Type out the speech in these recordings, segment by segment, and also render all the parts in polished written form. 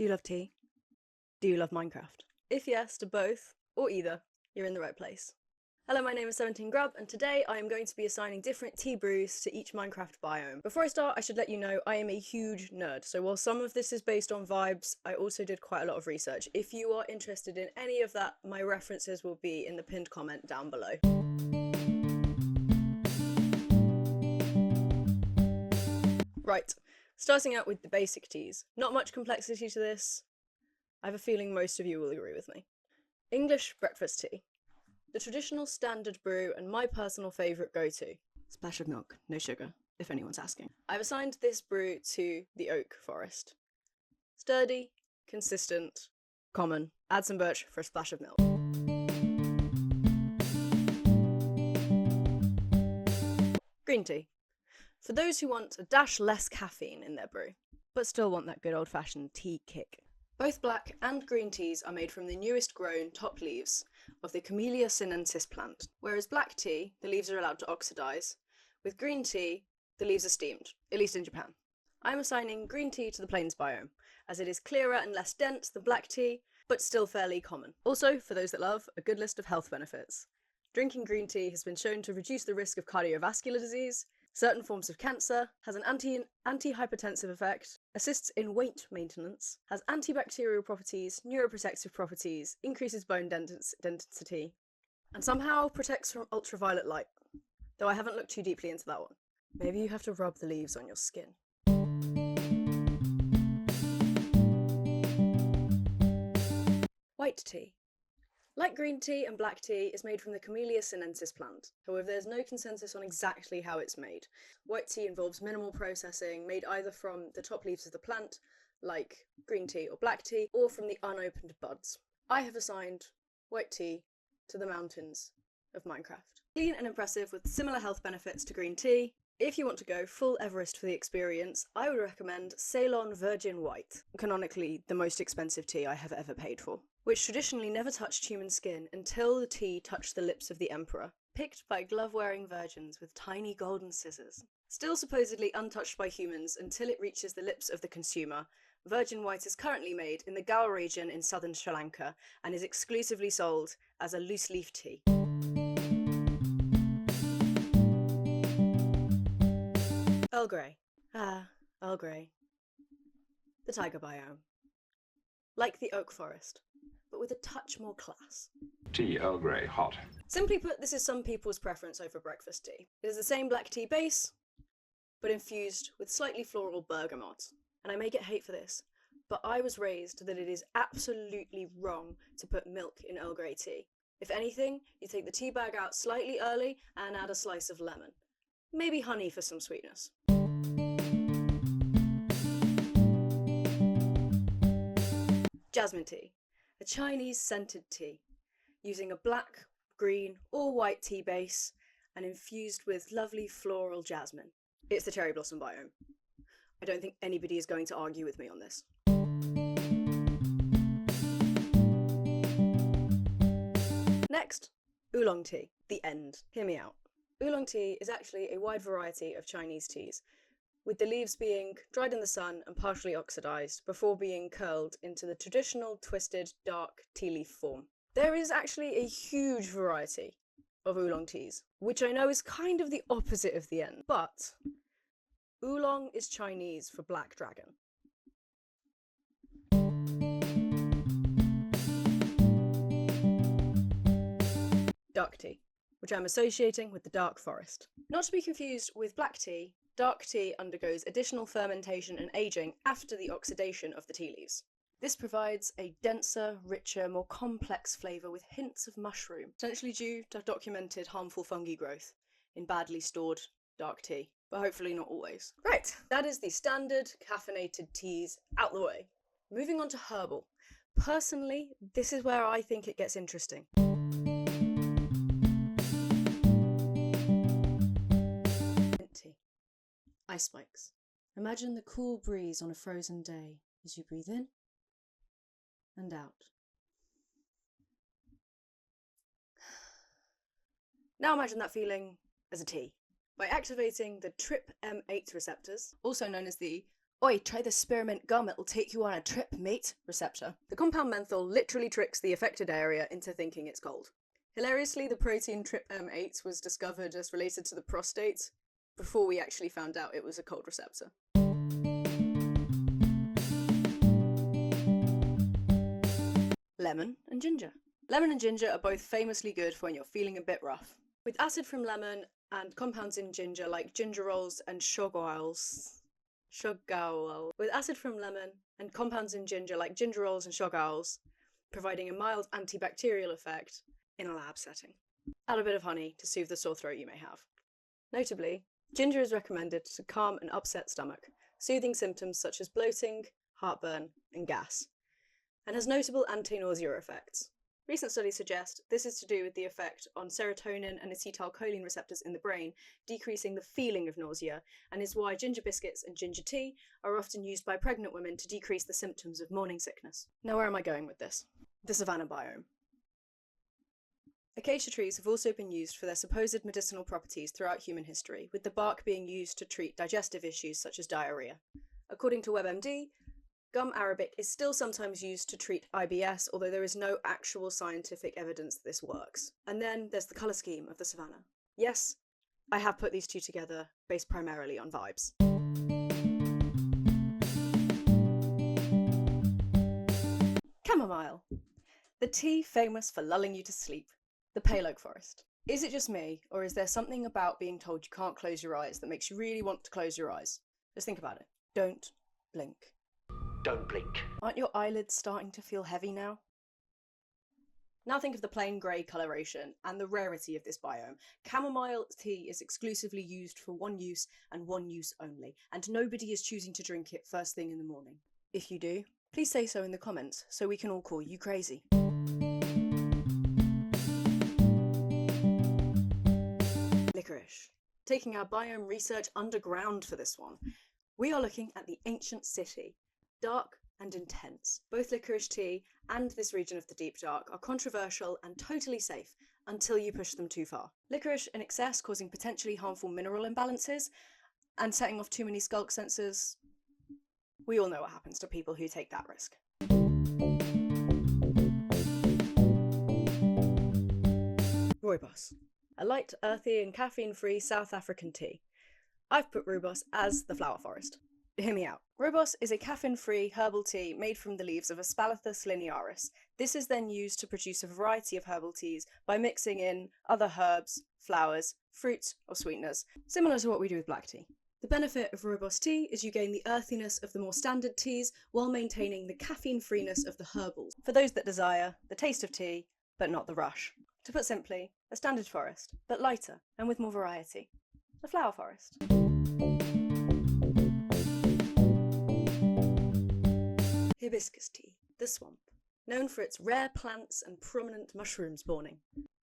Do you love tea? Do you love Minecraft? If yes to both, or either, you're in the right place. Hello, my name is 17grub, and today I am going to be assigning different tea brews to each Minecraft biome. Before I start, I should let you know I am a huge nerd, so while some of this is based on vibes, I also did quite a lot of research. If you are interested in any of that, my references will be in the pinned comment down below. Right, starting out with the basic teas. Not much complexity to this. I have a feeling most of you will agree with me. English breakfast tea. The traditional standard brew and my personal favourite go-to. Splash of milk, no sugar, if anyone's asking. I've assigned this brew to the oak forest. Sturdy, consistent, common. Add some birch for a splash of milk. Green tea. For those who want a dash less caffeine in their brew, but still want that good old-fashioned tea kick. Both black and green teas are made from the newest grown top leaves of the Camellia sinensis plant, whereas black tea, the leaves are allowed to oxidise. With green tea, the leaves are steamed, at least in Japan. I am assigning green tea to the plains biome, as it is clearer and less dense than black tea, but still fairly common. Also, for those that love, a good list of health benefits. Drinking green tea has been shown to reduce the risk of cardiovascular disease, certain forms of cancer, has an anti-hypertensive effect, assists in weight maintenance, has antibacterial properties, neuroprotective properties, increases bone density, and somehow protects from ultraviolet light, though I haven't looked too deeply into that one. Maybe you have to rub the leaves on your skin. White tea. Like green tea and black tea, is made from the Camellia sinensis plant. However, there's no consensus on exactly how it's made. White tea involves minimal processing, made either from the top leaves of the plant, like green tea or black tea, or from the unopened buds. I have assigned white tea to the mountains of Minecraft. Clean and impressive with similar health benefits to green tea. If you want to go full Everest for the experience, I would recommend Ceylon Virgin White, canonically the most expensive tea I have ever paid for, which traditionally never touched human skin until the tea touched the lips of the emperor, picked by glove-wearing virgins with tiny golden scissors. Still supposedly untouched by humans until it reaches the lips of the consumer, Virgin White is currently made in the Gaur region in southern Sri Lanka and is exclusively sold as a loose-leaf tea. Earl Grey. Earl Grey. The taiga biome. Like the oak forest, but with a touch more class. Tea, Earl Grey, hot. Simply put, this is some people's preference over breakfast tea. It is the same black tea base, but infused with slightly floral bergamot. And I may get hate for this, but I was raised that it is absolutely wrong to put milk in Earl Grey tea. If anything, you take the tea bag out slightly early and add a slice of lemon. Maybe honey for some sweetness. Jasmine tea, a Chinese scented tea, using a black, green or white tea base and infused with lovely floral jasmine. It's the cherry blossom biome. I don't think anybody is going to argue with me on this. Next, oolong tea, the end. Hear me out. Oolong tea is actually a wide variety of Chinese teas, with the leaves being dried in the sun and partially oxidised before being curled into the traditional twisted dark tea leaf form. There is actually a huge variety of oolong teas, which I know is kind of the opposite of the end, but oolong is Chinese for black dragon. Dark tea, which I'm associating with the dark forest. Not to be confused with black tea, dark tea undergoes additional fermentation and aging after the oxidation of the tea leaves. This provides a denser, richer, more complex flavour with hints of mushroom, potentially due to documented harmful fungi growth in badly stored dark tea, but hopefully not always. Right, that is the standard caffeinated teas out the way. Moving on to herbal. Personally, this is where I think it gets interesting. Ice spikes. Imagine the cool breeze on a frozen day as you breathe in and out. Now imagine that feeling as a tea. By activating the TRPM8 receptors, also known as the Oi, try the spearmint gum, it'll take you on a trip, mate. Receptor. The compound menthol literally tricks the affected area into thinking it's cold. Hilariously, the protein TRPM8 was discovered as related to the prostate before we actually found out it was a cold receptor. Lemon and ginger. Lemon and ginger are both famously good for when you're feeling a bit rough. With acid from lemon and compounds in ginger like gingerols and shoggols. With acid from lemon and compounds in ginger like gingerols and shoggols, providing a mild antibacterial effect in a lab setting. Add a bit of honey to soothe the sore throat you may have. Notably, ginger is recommended to calm an upset stomach, soothing symptoms such as bloating, heartburn, and gas, and has notable anti-nausea effects. Recent studies suggest this is to do with the effect on serotonin and acetylcholine receptors in the brain, decreasing the feeling of nausea, and is why ginger biscuits and ginger tea are often used by pregnant women to decrease the symptoms of morning sickness. Now, where am I going with this? The savanna biome. Acacia trees have also been used for their supposed medicinal properties throughout human history, with the bark being used to treat digestive issues such as diarrhea. According to WebMD, gum arabic is still sometimes used to treat IBS, although there is no actual scientific evidence that this works. And then there's the colour scheme of the savanna. Yes, I have put these two together based primarily on vibes. Chamomile. The tea famous for lulling you to sleep. The pale oak forest. Is it just me, or is there something about being told you can't close your eyes that makes you really want to close your eyes? Just think about it. Don't blink. Don't blink. Aren't your eyelids starting to feel heavy now? Now think of the plain grey coloration and the rarity of this biome. Chamomile tea is exclusively used for one use and one use only, and nobody is choosing to drink it first thing in the morning. If you do, please say so in the comments so we can all call you crazy. Licorice. Taking our biome research underground for this one. We are looking at the ancient city. Dark and intense. Both licorice tea and this region of the deep dark are controversial and totally safe until you push them too far. Licorice in excess causing potentially harmful mineral imbalances and setting off too many skulk sensors. We all know what happens to people who take that risk. Rooibos. A light, earthy and caffeine-free South African tea. I've put rooibos as the flower forest. Hear me out. Rooibos is a caffeine-free herbal tea made from the leaves of Aspalathus linearis. This is then used to produce a variety of herbal teas by mixing in other herbs, flowers, fruits, or sweeteners, similar to what we do with black tea. The benefit of rooibos tea is you gain the earthiness of the more standard teas while maintaining the caffeine-freeness of the herbals, for those that desire the taste of tea, but not the rush. To put simply, a standard forest, but lighter and with more variety. The flower forest. Hibiscus tea, the swamp, known for its rare plants and prominent mushroom spawning.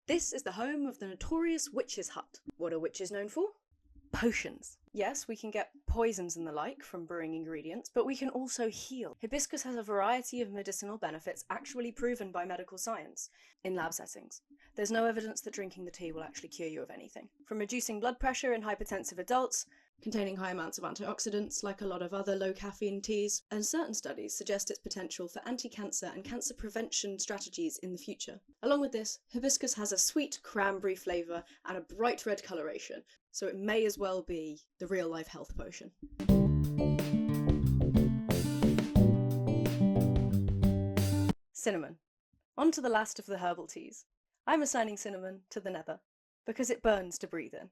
This is the home of the notorious witch's hut. What are witches known for? Potions. Yes, we can get poisons and the like from brewing ingredients, but we can also heal. Hibiscus has a variety of medicinal benefits actually proven by medical science in lab settings. There's no evidence that drinking the tea will actually cure you of anything. From reducing blood pressure in hypertensive adults, containing high amounts of antioxidants like a lot of other low caffeine teas, and certain studies suggest its potential for anti-cancer and cancer prevention strategies in the future. Along with this, hibiscus has a sweet cranberry flavour and a bright red coloration, so it may as well be the real-life health potion. Cinnamon. On to the last of the herbal teas. I'm assigning cinnamon to the nether, because it burns to breathe in.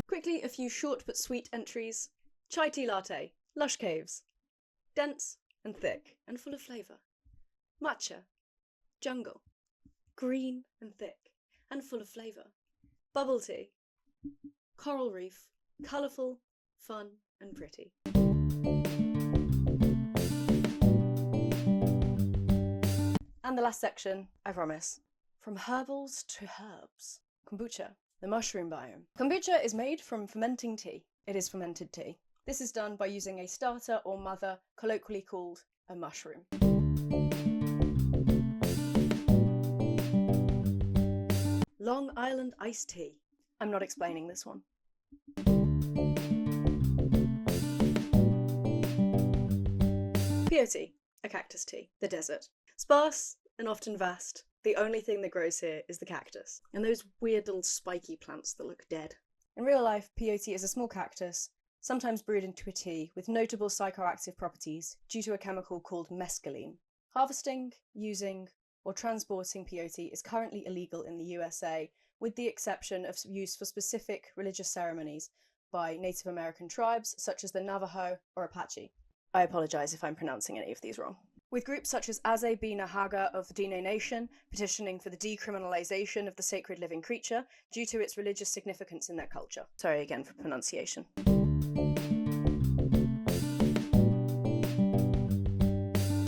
Quickly, a few short but sweet entries. Chai tea latte, lush caves. Dense and thick and full of flavour. Matcha, jungle. Green and thick and full of flavour. Bubble tea, coral reef, colourful, fun and pretty. And the last section, I promise. From herbals to herbs. Kombucha, the mushroom biome. Kombucha is made from fermenting tea. It is fermented tea. This is done by using a starter or mother, colloquially called a mushroom. Long Island iced tea. I'm not explaining this one. Peyote, a cactus tea, the desert. Sparse and often vast, the only thing that grows here is the cactus, and those weird little spiky plants that look dead. In real life, peyote is a small cactus, sometimes brewed into a tea, with notable psychoactive properties due to a chemical called mescaline. Harvesting, using, or transporting peyote is currently illegal in the USA, with the exception of use for specific religious ceremonies by Native American tribes such as the Navajo or Apache. I apologise if I'm pronouncing any of these wrong. With groups such as Aze Bina Haga of the Dine Nation petitioning for the decriminalisation of the sacred living creature due to its religious significance in their culture. Sorry again for pronunciation.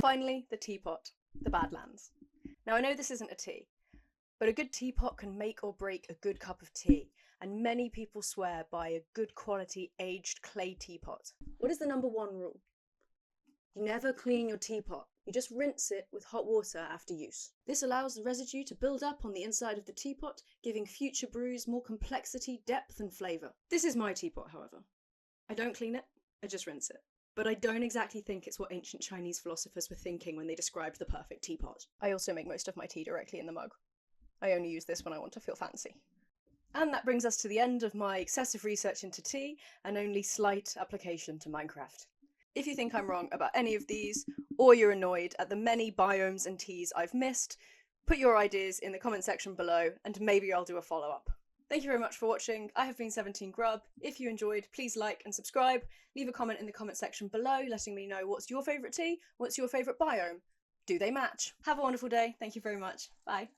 Finally, the teapot, the Badlands. Now I know this isn't a tea, but a good teapot can make or break a good cup of tea, and many people swear by a good quality aged clay teapot. What is the number one rule? You never clean your teapot. You just rinse it with hot water after use. This allows the residue to build up on the inside of the teapot, giving future brews more complexity, depth, and flavour. This is my teapot, however. I don't clean it, I just rinse it. But I don't exactly think it's what ancient Chinese philosophers were thinking when they described the perfect teapot. I also make most of my tea directly in the mug. I only use this when I want to feel fancy. And that brings us to the end of my excessive research into tea and only slight application to Minecraft. If you think I'm wrong about any of these, or you're annoyed at the many biomes and teas I've missed, put your ideas in the comment section below and maybe I'll do a follow-up. Thank you very much for watching. I have been 17 Grub. If you enjoyed, please like and subscribe. Leave a comment in the comment section below letting me know what's your favourite tea, what's your favourite biome. Do they match? Have a wonderful day. Thank you very much. Bye.